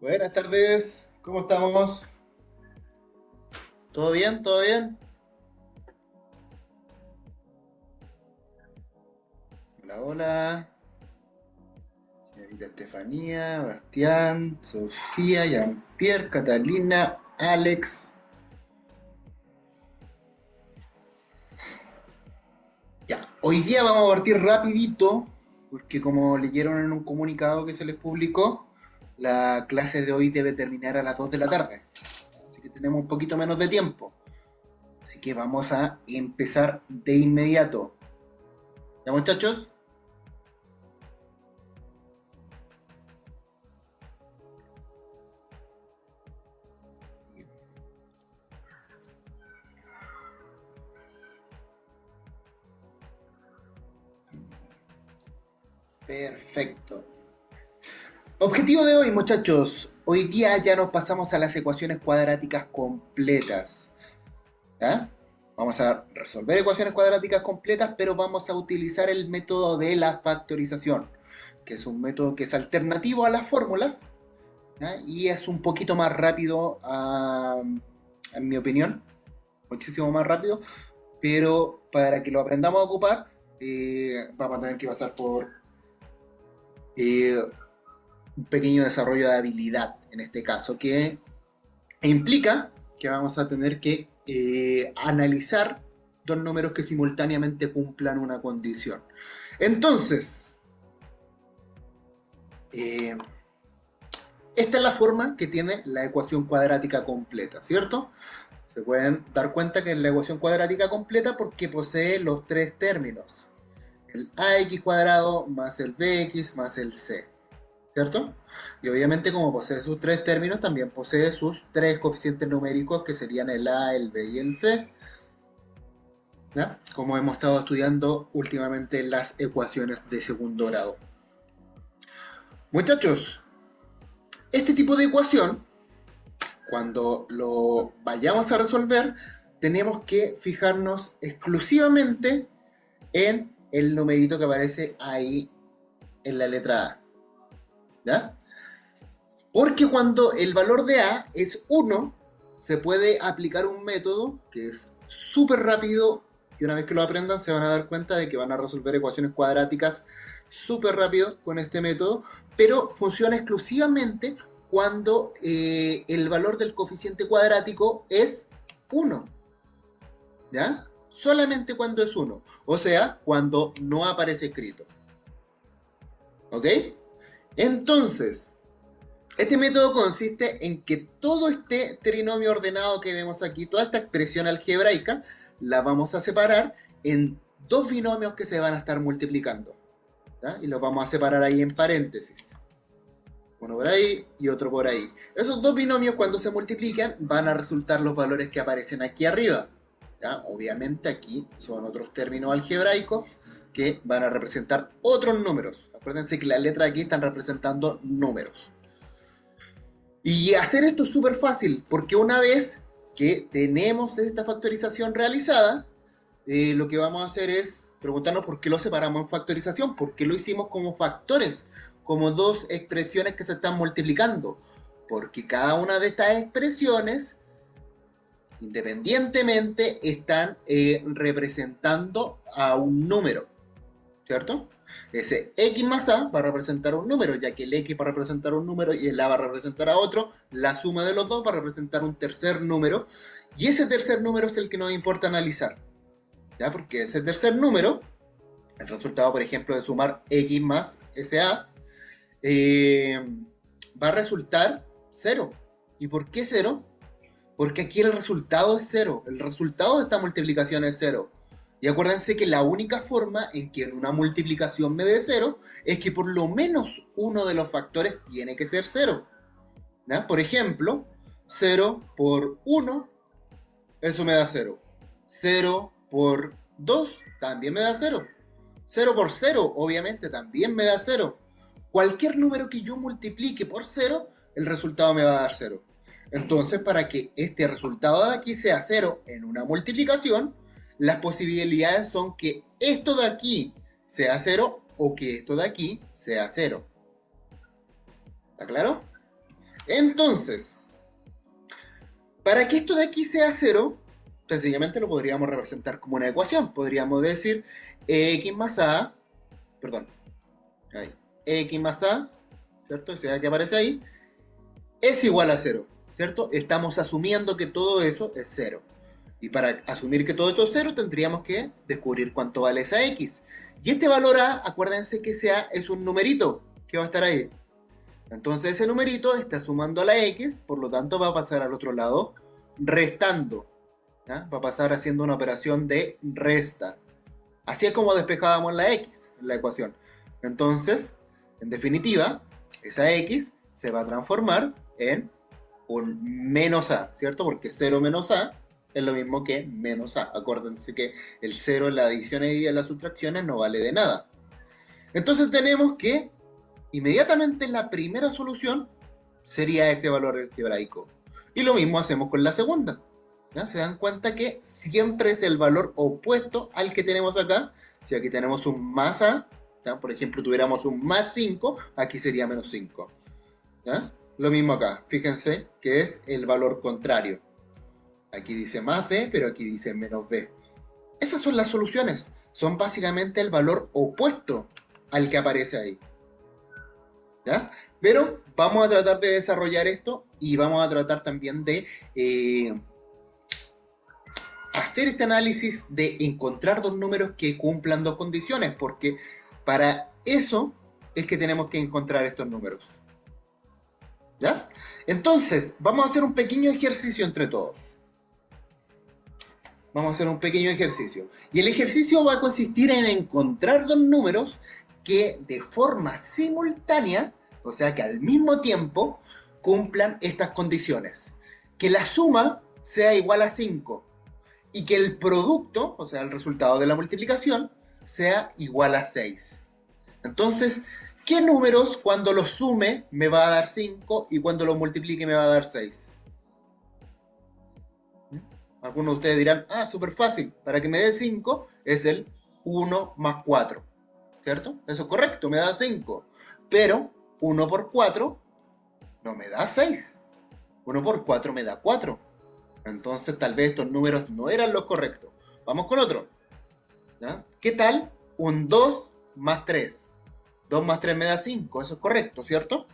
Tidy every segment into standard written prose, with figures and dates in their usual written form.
Buenas tardes, ¿cómo estamos? ¿Todo bien? ¿Todo bien? Hola, hola. Señorita Estefanía, Bastián, Sofía, Jean-Pierre, Catalina, Alex. Ya, hoy día vamos a partir rapidito, porque como leyeron en un comunicado que se les publicó, la clase de hoy debe terminar a las 2 de la tarde. Así que tenemos un poquito menos de tiempo. Así que vamos a empezar de inmediato. ¿Ya, muchachos? Perfecto. Objetivo de hoy, muchachos. Hoy día ya nos pasamos a las ecuaciones cuadráticas completas. ¿Ya? Vamos a resolver ecuaciones cuadráticas completas, pero vamos a utilizar el método de la factorización, que es un método que es alternativo a las fórmulas, ¿ya? Y es un poquito más rápido, en mi opinión, muchísimo más rápido, pero para que lo aprendamos a ocupar, vamos a tener que pasar por eh, un pequeño desarrollo de habilidad, en este caso, que implica que vamos a tener que analizar dos números que simultáneamente cumplan una condición. Entonces, eh, esta es la forma que tiene la ecuación cuadrática completa, ¿cierto? Se pueden dar cuenta que es la ecuación cuadrática completa porque posee los tres términos. El ax cuadrado más el bx más el c. ¿Cierto? Y obviamente como posee sus tres términos, también posee sus tres coeficientes numéricos que serían el a, el b y el c, ¿ya? Como hemos estado estudiando últimamente las ecuaciones de segundo grado. Muchachos, este tipo de ecuación, cuando lo vayamos a resolver, tenemos que fijarnos exclusivamente en el numerito que aparece ahí en la letra A, ¿ya? Porque cuando el valor de A es 1, se puede aplicar un método que es súper rápido y una vez que lo aprendan se van a dar cuenta de que van a resolver ecuaciones cuadráticas súper rápido con este método, pero funciona exclusivamente cuando el valor del coeficiente cuadrático es 1, ¿ya? Solamente cuando es 1, o sea, cuando no aparece escrito, ¿ok? Entonces, este método consiste en que todo este trinomio ordenado que vemos aquí, toda esta expresión algebraica, la vamos a separar en dos binomios que se van a estar multiplicando, ¿ya? Y los vamos a separar ahí en paréntesis. Uno por ahí y otro por ahí. Esos dos binomios cuando se multiplican van a resultar los valores que aparecen aquí arriba, ¿ya? Obviamente aquí son otros términos algebraicos que van a representar otros números. Acuérdense que las letras aquí están representando números. Y hacer esto es súper fácil, porque una vez que tenemos esta factorización realizada, lo que vamos a hacer es preguntarnos por qué lo separamos en factorización, por qué lo hicimos como factores, como dos expresiones que se están multiplicando. Porque cada una de estas expresiones, independientemente, están representando a un número. ¿Cierto? Ese x más a va a representar un número, ya que el x va a representar un número y el a va a representar a otro, la suma de los dos va a representar un tercer número, y ese tercer número es el que nos importa analizar, ¿ya? Porque ese tercer número, el resultado, por ejemplo, de sumar x más sa, eh, va a resultar cero. ¿Y por qué cero? Porque aquí el resultado es cero. El resultado de esta multiplicación es cero. Y acuérdense que la única forma en que en una multiplicación me dé cero es que por lo menos uno de los factores tiene que ser cero. ¿Ya? Por ejemplo, cero por uno, eso me da cero. Cero por 2 también me da cero. Cero por cero, obviamente, también me da cero. Cualquier número que yo multiplique por cero, el resultado me va a dar cero. Entonces, para que este resultado de aquí sea cero en una multiplicación, las posibilidades son que esto de aquí sea cero o que esto de aquí sea cero. ¿Está claro? Entonces, para que esto de aquí sea cero, sencillamente lo podríamos representar como una ecuación. Podríamos decir x más a, perdón, ahí, x más a, ¿cierto? Ese a que aparece ahí, es igual a cero, ¿cierto? Estamos asumiendo que todo eso es cero. Y para asumir que todo eso es cero, tendríamos que descubrir cuánto vale esa x. Y este valor a, acuérdense que ese a es un numerito que va a estar ahí. Entonces ese numerito está sumando a la x, por lo tanto va a pasar al otro lado restando. ¿Ya? Va a pasar haciendo una operación de resta. Así es como despejábamos la x en la ecuación. Entonces, en definitiva, esa x se va a transformar en un menos a, ¿cierto? Porque 0 menos a es lo mismo que menos a. Acuérdense que el 0 en la adición y en las sustracciones no vale de nada. Entonces tenemos que inmediatamente la primera solución sería ese valor algebraico. Y lo mismo hacemos con la segunda. ¿Ya? Se dan cuenta que siempre es el valor opuesto al que tenemos acá. Si aquí tenemos un más a, ¿ya? Por ejemplo, tuviéramos un más 5, aquí sería menos 5. ¿Ya? Lo mismo acá. Fíjense que es el valor contrario. Aquí dice más b, pero aquí dice menos b. Esas son las soluciones. Son básicamente el valor opuesto al que aparece ahí. ¿Ya? Pero vamos a tratar de desarrollar esto y vamos a tratar también de hacer este análisis de encontrar dos números que cumplan dos condiciones, porque para eso es que tenemos que encontrar estos números. ¿Ya? Entonces, vamos a hacer un pequeño ejercicio entre todos. Vamos a hacer un pequeño ejercicio. Y el ejercicio va a consistir en encontrar dos números que de forma simultánea, o sea que al mismo tiempo, cumplan estas condiciones. Que la suma sea igual a 5 y que el producto, o sea el resultado de la multiplicación, sea igual a 6. Entonces, ¿qué números cuando los sume me va a dar 5 y cuando los multiplique me va a dar 6? Algunos de ustedes dirán, ah, súper fácil, para que me dé 5 es el 1 más 4, ¿cierto? Eso es correcto, me da 5, pero 1 por 4 no me da 6, 1 por 4 me da 4, entonces tal vez estos números no eran los correctos. Vamos con otro, ¿ya? ¿Qué tal un 2 más 3? 2 más 3 me da 5, eso es correcto, ¿cierto?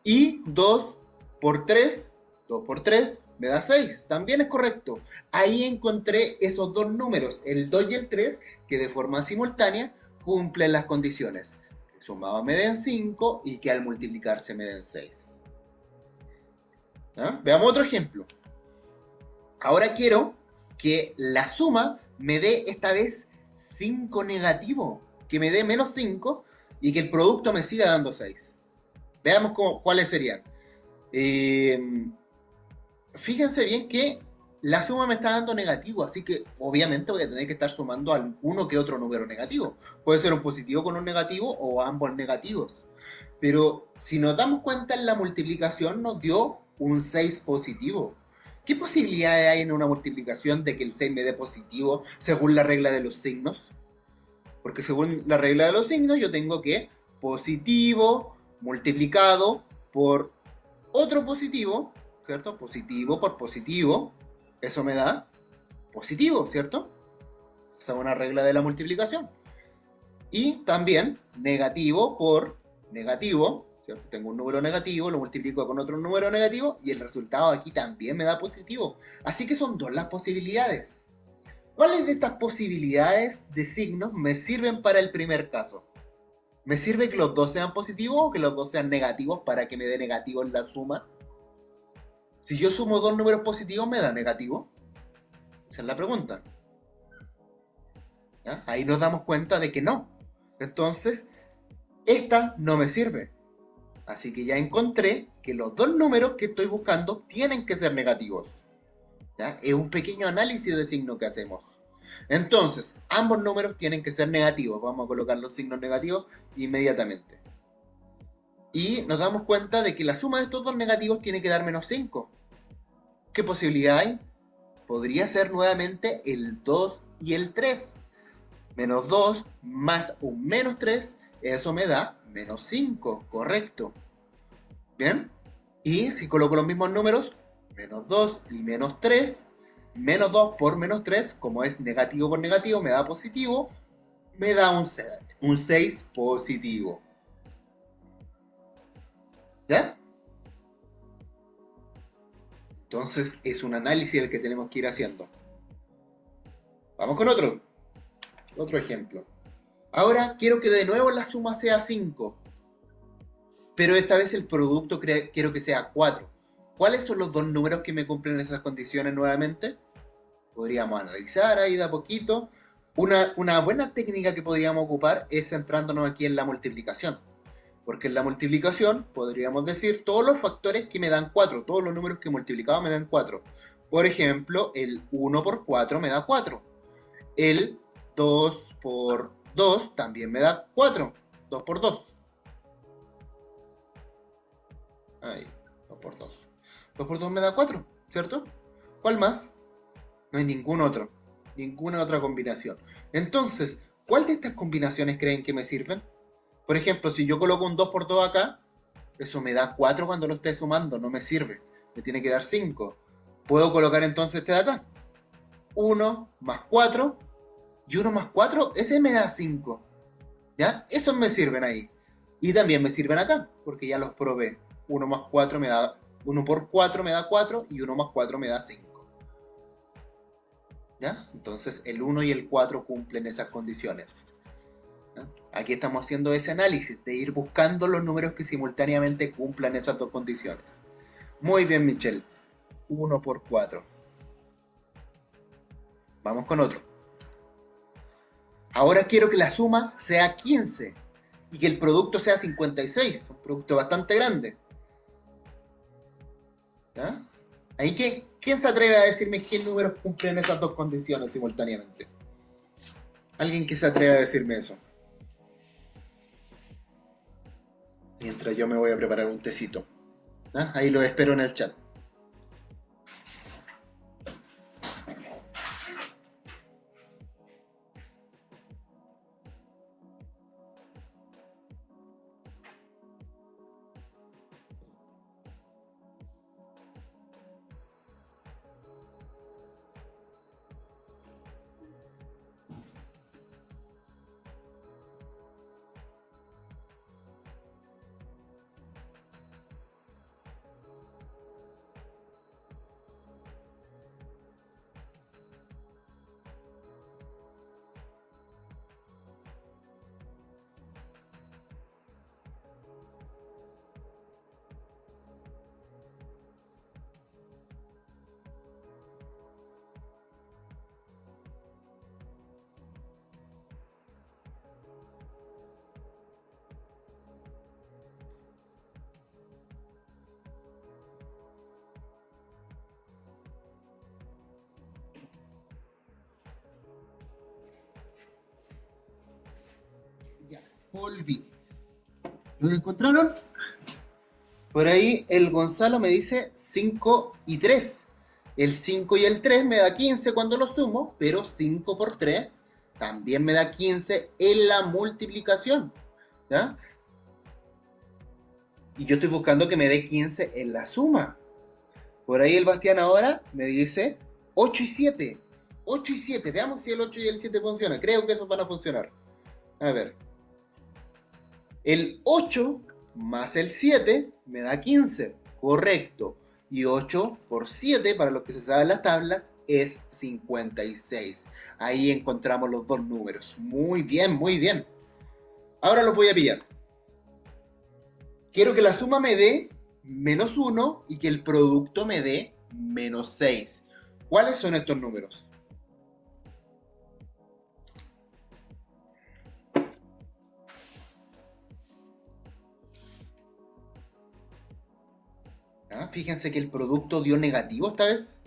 Y 2 por 3, 2 por 3 me da 6, también es correcto. Ahí encontré esos dos números, el 2 y el 3, que de forma simultánea cumplen las condiciones. Que sumado me den 5 y que al multiplicarse me den 6. ¿Ah? Veamos otro ejemplo. Ahora quiero que la suma me dé esta vez 5 negativo, que me dé menos 5 y que el producto me siga dando 6. Veamos cuáles serían. Eh, Fíjense bien que la suma me está dando negativo, así que obviamente voy a tener que estar sumando alguno que otro número negativo. Puede ser un positivo con un negativo o ambos negativos. Pero si nos damos cuenta en la multiplicación nos dio un 6 positivo. ¿Qué posibilidades hay en una multiplicación de que el 6 me dé positivo según la regla de los signos? Porque según la regla de los signos yo tengo que positivo multiplicado por otro positivo, ¿cierto? Positivo por positivo, eso me da positivo, ¿cierto? Esa es una regla de la multiplicación. Y también negativo por negativo, ¿cierto? Tengo un número negativo, lo multiplico con otro número negativo y el resultado aquí también me da positivo. Así que son dos las posibilidades. ¿Cuáles de estas posibilidades de signos me sirven para el primer caso? ¿Me sirve que los dos sean positivos o que los dos sean negativos para que me dé negativo en la suma? Si yo sumo dos números positivos, ¿me da negativo? Esa es la pregunta. ¿Ya? Ahí nos damos cuenta de que no. Entonces, esta no me sirve. Así que ya encontré que los dos números que estoy buscando tienen que ser negativos. ¿Ya? Es un pequeño análisis de signo que hacemos. Entonces, ambos números tienen que ser negativos. Vamos a colocar los signos negativos inmediatamente. Y nos damos cuenta de que la suma de estos dos negativos tiene que dar menos 5. ¿Qué posibilidad hay? Podría ser nuevamente el 2 y el 3. Menos 2 más un menos 3, eso me da menos 5, correcto. ¿Bien? Y si coloco los mismos números, menos 2 y menos 3, menos 2 por menos 3, como es negativo por negativo, me da positivo, me da un 6 positivo. ¿Ya? Entonces es un análisis el que tenemos que ir haciendo. Vamos con otro ejemplo. Ahora quiero que de nuevo la suma sea 5, pero esta vez el producto quiero que sea 4. ¿Cuáles son los dos números que me cumplen esas condiciones nuevamente? Podríamos analizar ahí de a poquito. Una buena técnica que podríamos ocupar es centrándonos aquí en la multiplicación. Porque en la multiplicación podríamos decir todos los factores que me dan 4, todos los números que multiplicado me dan 4. Por ejemplo, el 1 por 4 me da 4. El 2 por 2 también me da 4. 2 por 2. Ahí, 2 por 2. 2 por 2 me da 4, ¿cierto? ¿Cuál más? No hay ningún otro. Ninguna otra combinación. Entonces, ¿cuál de estas combinaciones creen que me sirven? Por ejemplo, si yo coloco un 2 por 2 acá, eso me da 4 cuando lo esté sumando, no me sirve. Me tiene que dar 5. Puedo colocar entonces este de acá. 1 más 4 y 1 más 4, ese me da 5. ¿Ya? Esos me sirven ahí. Y también me sirven acá, porque ya los probé. 1 más 4 me da 1 por 4 me da 4 y 1 más 4 me da 5. ¿Ya? Entonces el 1 y el 4 cumplen esas condiciones. ¿Ya? Aquí estamos haciendo ese análisis de ir buscando los números que simultáneamente cumplan esas dos condiciones. Muy bien, Michelle. 1 por 4. Vamos con otro. Ahora quiero que la suma sea 15 y que el producto sea 56. Un producto bastante grande. ¿Ya? Ahí, ¿quién se atreve a decirme qué números cumplen esas dos condiciones simultáneamente? Alguien que se atreve a decirme eso. Mientras yo me voy a preparar un tecito. ¿Ya? Ahí lo espero en el chat. Ya, volví. ¿Lo encontraron? Por ahí el Gonzalo me dice 5 y 3. El 5 y el 3 me da 15 cuando lo sumo, pero 5 por 3 también me da 15 en la multiplicación. ¿Ya? Y yo estoy buscando que me dé 15 en la suma. Por ahí el Bastián ahora me dice 8 y 7. 8 y 7. Veamos si el 8 y el 7 funcionan. Creo que esos van a funcionar. A ver. El 8 más el 7 me da 15. Correcto. Y 8 por 7, para los que se saben las tablas, es 56. Ahí encontramos los dos números. Muy bien, muy bien. Ahora los voy a pillar. Quiero que la suma me dé menos 1 y que el producto me dé menos 6. ¿Cuáles son estos números? ¿Ah? Fíjense que el producto dio negativo esta vez.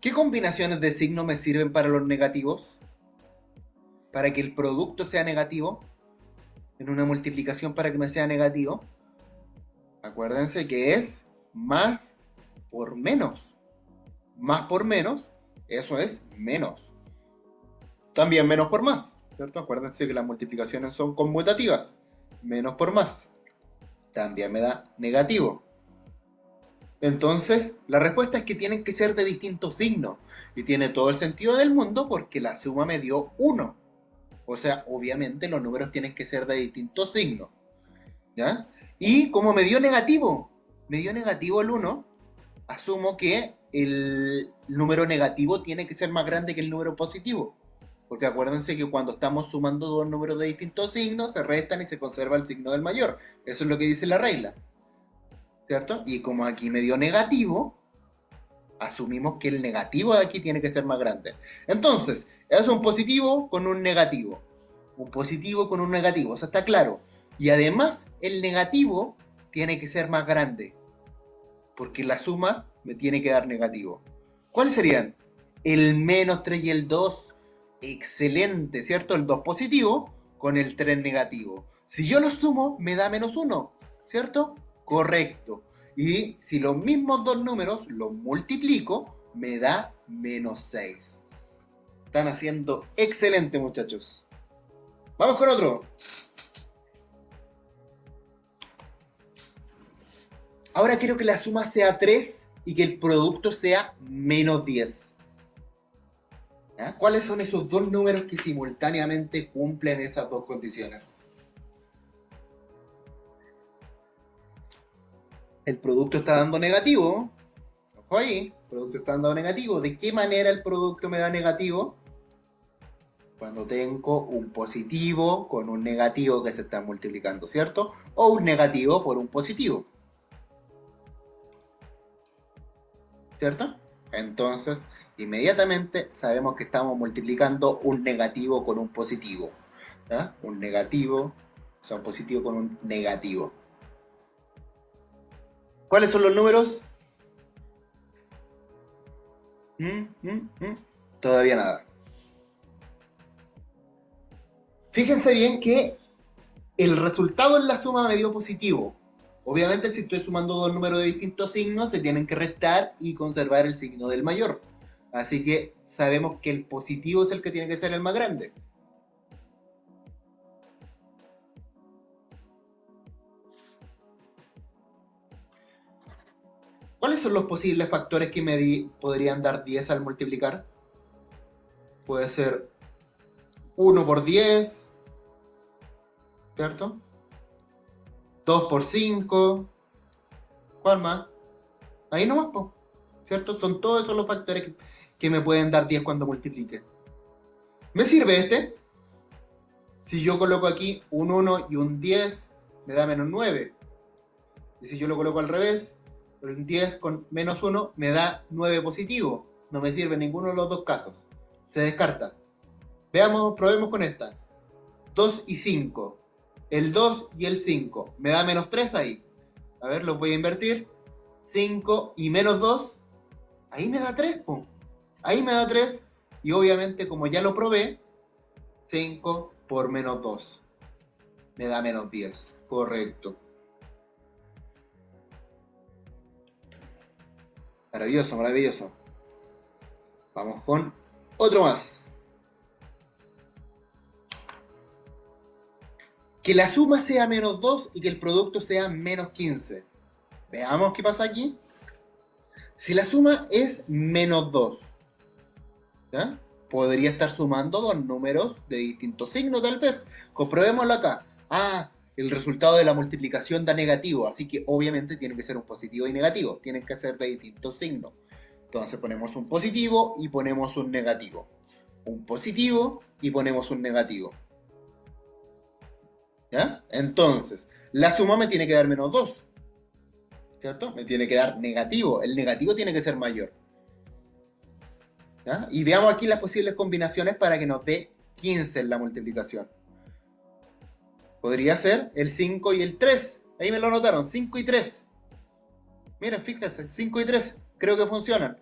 ¿Qué combinaciones de signos me sirven para los negativos? Para que el producto sea negativo. En una multiplicación para que me sea negativo. Acuérdense que es más por menos. Más por menos, eso es menos. También menos por más, ¿cierto? Acuérdense que las multiplicaciones son conmutativas. Menos por más. también me da negativo. Entonces, la respuesta es que tienen que ser de distintos signos. Y tiene todo el sentido del mundo porque la suma me dio 1. O sea, obviamente los números tienen que ser de distintos signos. ¿Ya? Y como me dio negativo el 1, asumo que el número negativo tiene que ser más grande que el número positivo. Porque acuérdense que cuando estamos sumando dos números de distintos signos, se restan y se conserva el signo del mayor. Eso es lo que dice la regla. ¿Cierto? Y como aquí me dio negativo, asumimos que el negativo de aquí tiene que ser más grande. Entonces, es un positivo con un negativo. Un positivo con un negativo, eso está claro. Y además, el negativo tiene que ser más grande, porque la suma me tiene que dar negativo. ¿Cuáles serían? El menos 3 y el 2. Excelente, ¿cierto? El 2 positivo con el 3 negativo. Si yo los sumo, me da menos 1, ¿cierto? Correcto. Y si los mismos dos números los multiplico, me da menos 6. Están haciendo excelente, muchachos. Vamos con otro. Ahora quiero que la suma sea 3 y que el producto sea menos 10. ¿Ya? ¿Cuáles son esos dos números que simultáneamente cumplen esas dos condiciones? El producto está dando negativo. Ojo ahí, el producto está dando negativo. ¿De qué manera el producto me da negativo? Cuando tengo un positivo con un negativo que se está multiplicando, ¿cierto? O un negativo por un positivo, ¿cierto? Entonces, inmediatamente sabemos que estamos multiplicando un negativo con un positivo. ¿Ya? Un negativo, o sea, un positivo con un negativo. ¿Cuáles son los números? Todavía nada. Fíjense bien que el resultado en la suma me dio positivo. Obviamente, si estoy sumando dos números de distintos signos, se tienen que restar y conservar el signo del mayor. Así que sabemos que el positivo es el que tiene que ser el más grande. ¿Cuáles son los posibles factores que podrían dar 10 al multiplicar? Puede ser 1 por 10, ¿cierto? 2 por 5. ¿Cuál más? Ahí nomás, po, ¿cierto? Son todos esos los factores que me pueden dar 10 cuando multiplique. ¿Me sirve este? Si yo coloco aquí un 1 y un 10, me da menos 9. Y si yo lo coloco al revés, un 10 con menos 1 me da 9 positivo. No me sirve en ninguno de los dos casos. Se descarta. Veamos, probemos con esta. 2 y 5. El 2 y el 5. Me da menos 3 ahí. A ver, los voy a invertir. 5 y menos 2. Ahí me da 3, po. Ahí me da 3. Y obviamente, como ya lo probé, 5 por menos 2 me da menos 10. Correcto. Maravilloso, maravilloso. Vamos con otro más. Que la suma sea menos 2 y que el producto sea menos 15. Veamos qué pasa aquí. Si la suma es menos 2, ¿ya? Podría estar sumando dos números de distintos signos tal vez. Comprobémoslo acá. Ah, el resultado de la multiplicación da negativo, así que obviamente tiene que ser un positivo y negativo. Tienen que ser de distintos signos. Entonces ponemos un positivo y ponemos un negativo. Un positivo y ponemos un negativo. ¿Ya? Entonces, la suma me tiene que dar menos 2, ¿cierto? Me tiene que dar negativo. El negativo tiene que ser mayor. ¿Ya? Y veamos aquí las posibles combinaciones para que nos dé 15 en la multiplicación. Podría ser el 5 y el 3. Ahí me lo notaron, 5 y 3. Miren, fíjense, 5 y 3. Creo que funcionan.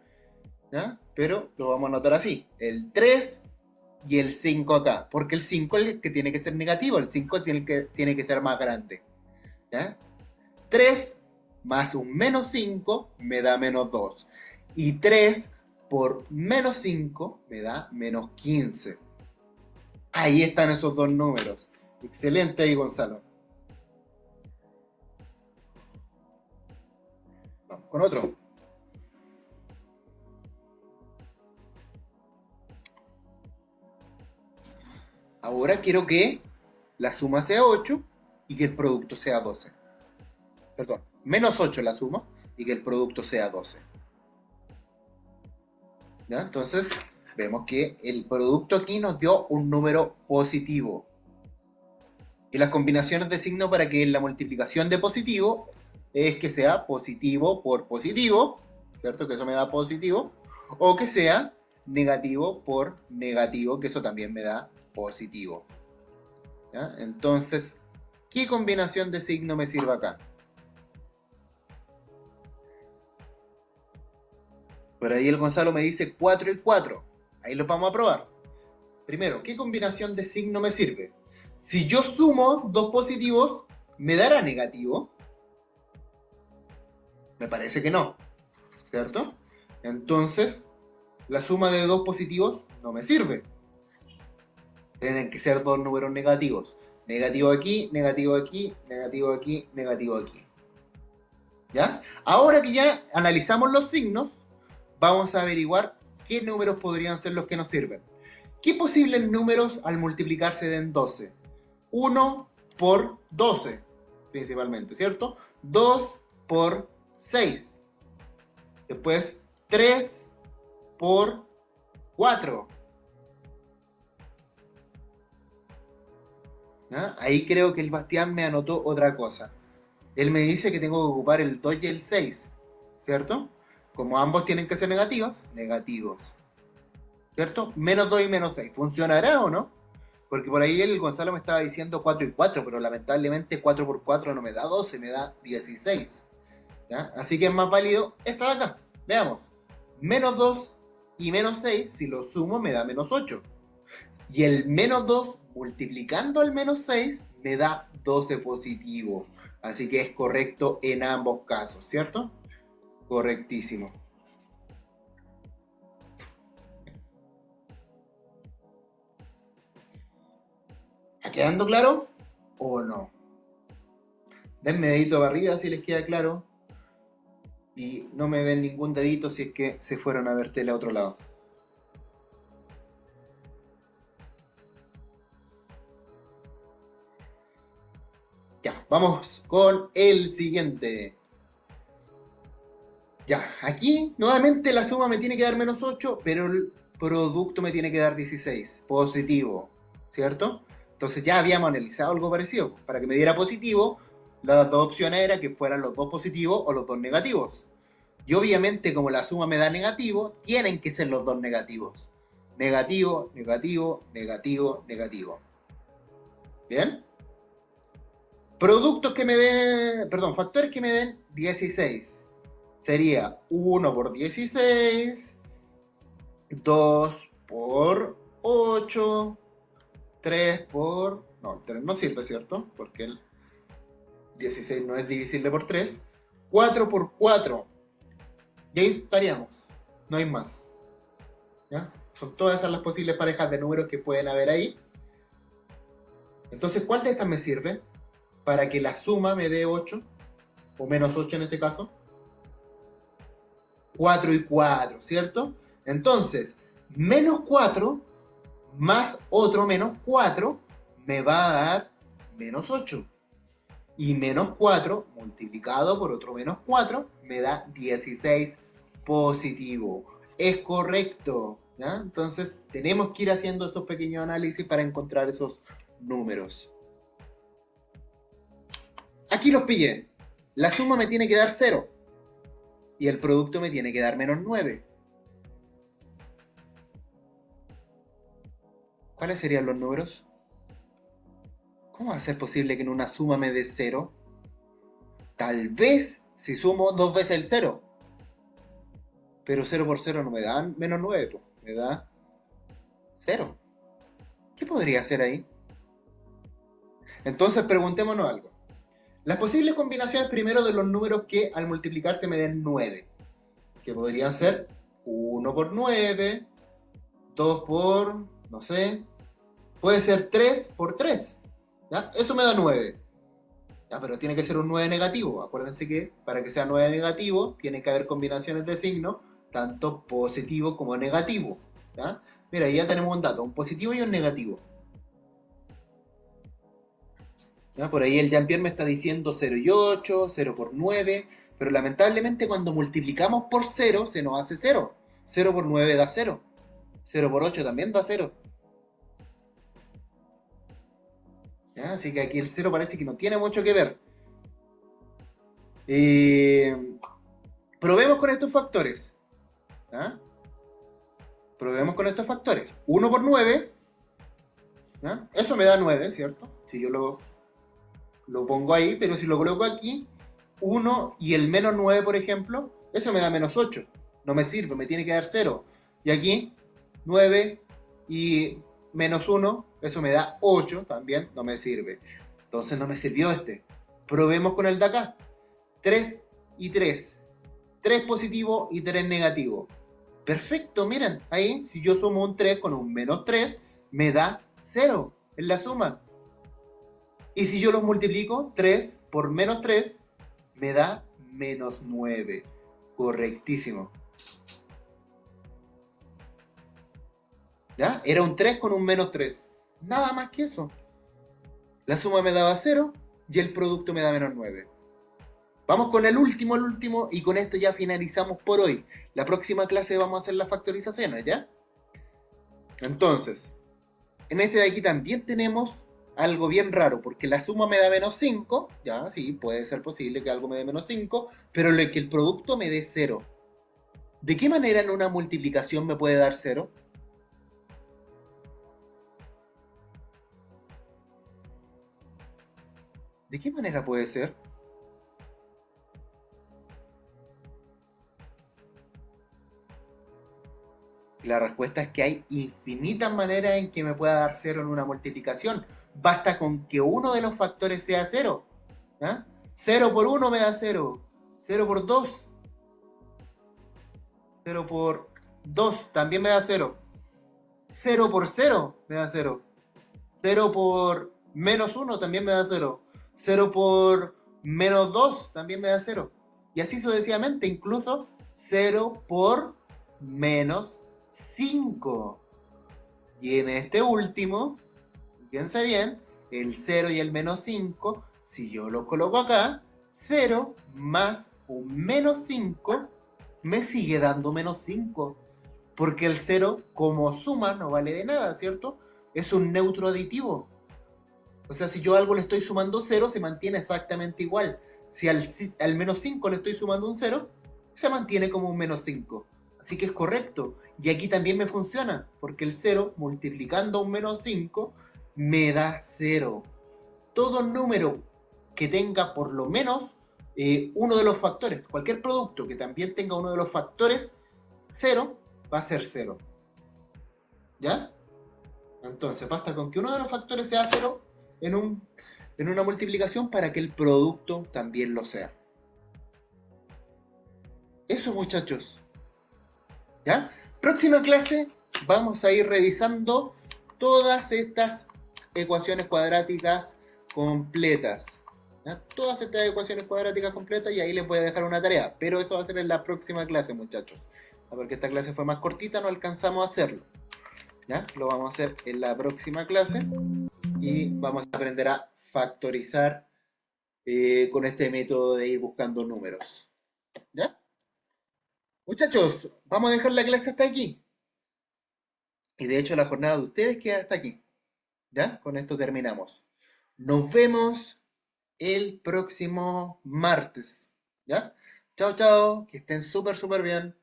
¿Ya? Pero lo vamos a notar así. El 3 y el 5 acá. Porque el 5 es el que tiene que ser negativo. El 5 tiene que ser más grande. ¿Ya? 3 más un menos 5 me da menos 2. Y 3 por menos 5 me da menos 15. Ahí están esos dos números. Excelente ahí, Gonzalo. Vamos con otro. Ahora quiero que la suma sea 8 y que el producto sea 12. Perdón, menos 8 la suma y que el producto sea 12. ¿Ya? Entonces, vemos que el producto aquí nos dio un número positivo. Y las combinaciones de signo para que la multiplicación de positivo es que sea positivo por positivo, ¿cierto? Que eso me da positivo. O que sea negativo por negativo, que eso también me da positivo. ¿Ya? Entonces, ¿qué combinación de signo me sirve acá? Por ahí el Gonzalo me dice 4 y 4. Ahí lo vamos a probar. Primero, ¿qué combinación de signo me sirve? Si yo sumo dos positivos, ¿me dará negativo? Me parece que no, ¿cierto? Entonces, la suma de dos positivos no me sirve. Tienen que ser dos números negativos. Negativo aquí, negativo aquí, negativo aquí, negativo aquí. ¿Ya? Ahora que ya analizamos los signos, vamos a averiguar qué números podrían ser los que nos sirven. ¿Qué posibles números al multiplicarse den 12? 1 por 12, principalmente, ¿cierto? 2 por 6. Después 3 por 4. ¿Ya? Ahí creo que el Bastián me anotó otra cosa. Él me dice que tengo que ocupar el 2 y el 6, ¿cierto? Como ambos tienen que ser negativos, negativos. ¿Cierto? Menos 2 y menos 6. ¿Funcionará o no? Porque por ahí el Gonzalo me estaba diciendo 4 y 4, pero lamentablemente 4 por 4 no me da 12, me da 16. ¿Ya? Así que es más válido esta de acá. Veamos. Menos 2 y menos 6, si lo sumo me da menos 8. Y el menos 2 multiplicando al menos 6 me da 12 positivo. Así que es correcto en ambos casos, ¿cierto? Correctísimo. ¿Ha quedando claro o no? Denme dedito para arriba si les queda claro. Y no me den ningún dedito si es que se fueron a ver tele a otro lado. Ya, vamos con el siguiente. Ya, aquí nuevamente la suma me tiene que dar menos 8, pero el producto me tiene que dar 16. Positivo, ¿cierto? Entonces ya habíamos analizado algo parecido. Para que me diera positivo, las dos opciones eran que fueran los dos positivos o los dos negativos. Y obviamente como la suma me da negativo, tienen que ser los dos negativos. Negativo, negativo, negativo, negativo. ¿Bien? Productos que me den, perdón, factores que me den 16. Sería 1 por 16, 2 por 8, 3 por... No, el 3 no sirve, ¿cierto? Porque el 16 no es divisible por 3. 4 por 4. Y ahí estaríamos. No hay más. ¿Ya? Son todas esas las posibles parejas de números que pueden haber ahí. Entonces, ¿cuál de estas me sirve? Para que la suma me dé 8, o menos 8 en este caso. 4 y 4, ¿cierto? Entonces, menos 4 más otro menos 4 me va a dar menos 8. Y menos 4 multiplicado por otro menos 4 me da 16 positivo. Es correcto. ¿Ya? Entonces, tenemos que ir haciendo esos pequeños análisis para encontrar esos números. Aquí los pillé. La suma me tiene que dar 0. Y el producto me tiene que dar menos 9. ¿Cuáles serían los números? ¿Cómo va a ser posible que en una suma me dé 0? Tal vez si sumo dos veces el 0. Pero 0 por 0 no me da menos 9, pues. Me da 0. ¿Qué podría hacer ahí? Entonces preguntémonos algo. Las posibles combinaciones primero de los números que al multiplicarse me den 9. Que podrían ser 1 por 9, 2 por, no sé, puede ser 3 por 3. ¿Ya? Eso me da 9. Ya, pero tiene que ser un 9 negativo. Acuérdense que para que sea 9 negativo, tiene que haber combinaciones de signos, tanto positivo como negativo. ¿Ya? Mira, ya tenemos un dato, un positivo y un negativo. ¿Ya? Por ahí el Jean-Pierre me está diciendo 0 y 8, 0 por 9, pero lamentablemente cuando multiplicamos por 0 se nos hace 0. 0 por 9 da 0. 0 por 8 también da 0. ¿Ya? Así que aquí el 0 parece que no tiene mucho que ver. Eh, Probemos con estos factores. ¿Ya? Probemos con estos factores. 1 por 9, ¿ya? Eso me da 9, ¿cierto? Si yo lo pongo ahí, pero si lo coloco aquí, 1 y el menos 9, por ejemplo, eso me da menos 8. No me sirve, me tiene que dar 0. Y aquí, 9 y menos 1, eso me da 8, también no me sirve. Entonces no me sirvió este. Probemos con el de acá. 3 y 3. 3 positivo y 3 negativo. Perfecto, miren, ahí si yo sumo un 3 con un menos 3, me da 0 en la suma. Y si yo los multiplico, 3 por menos 3, me da menos 9. Correctísimo. ¿Ya? Era un 3 con un menos 3. Nada más que eso. La suma me daba 0 y el producto me da menos 9. Vamos con el último, y con esto ya finalizamos por hoy. La próxima clase vamos a hacer las factorizaciones, ¿ya? Entonces, en este de aquí también tenemos algo bien raro, porque la suma me da menos 5, ya, sí, puede ser posible que algo me dé menos 5, pero que el producto me dé 0. ¿De qué manera en una multiplicación me puede dar 0? ¿De qué manera puede ser? Y la respuesta es que hay infinitas maneras en que me pueda dar 0 en una multiplicación. Basta con que uno de los factores sea 0. ¿Ya? 0 por 1 me da 0. 0 por 2. 0 por 2 también me da 0. 0 por 0 me da 0. 0 por menos 1 también me da 0. 0 por menos 2 también me da 0. Y así sucesivamente, incluso 0 por menos 5. Y en este último, fíjense bien, el 0 y el menos 5, si yo lo coloco acá, 0 más un menos 5 me sigue dando menos 5. Porque el 0 como suma no vale de nada, ¿cierto? Es un neutro aditivo. O sea, si yo a algo le estoy sumando 0, se mantiene exactamente igual. Si al menos 5 le estoy sumando un 0, se mantiene como un menos 5. Así que es correcto. Y aquí también me funciona, porque el 0 multiplicando un menos 5 me da 0. Todo número que tenga por lo menos uno de los factores, cualquier producto que también tenga uno de los factores 0, va a ser 0. ¿Ya? Entonces, basta con que uno de los factores sea 0 en, en una multiplicación para que el producto también lo sea. Eso, muchachos. ¿Ya? Próxima clase vamos a ir revisando todas estas ecuaciones cuadráticas completas. ¿Ya? Todas estas ecuaciones cuadráticas completas, y ahí les voy a dejar una tarea. Pero eso va a ser en la próxima clase, muchachos. Porque esta clase fue más cortita, no alcanzamos a hacerlo. ¿Ya? Lo vamos a hacer en la próxima clase. Y vamos a aprender a factorizar con este método de ir buscando números. ¿Ya? Muchachos, vamos a dejar la clase hasta aquí. Y de hecho la jornada de ustedes queda hasta aquí. ¿Ya? Con esto terminamos. Nos vemos el próximo martes. ¿Ya? Chao, chao. Que estén súper, súper bien.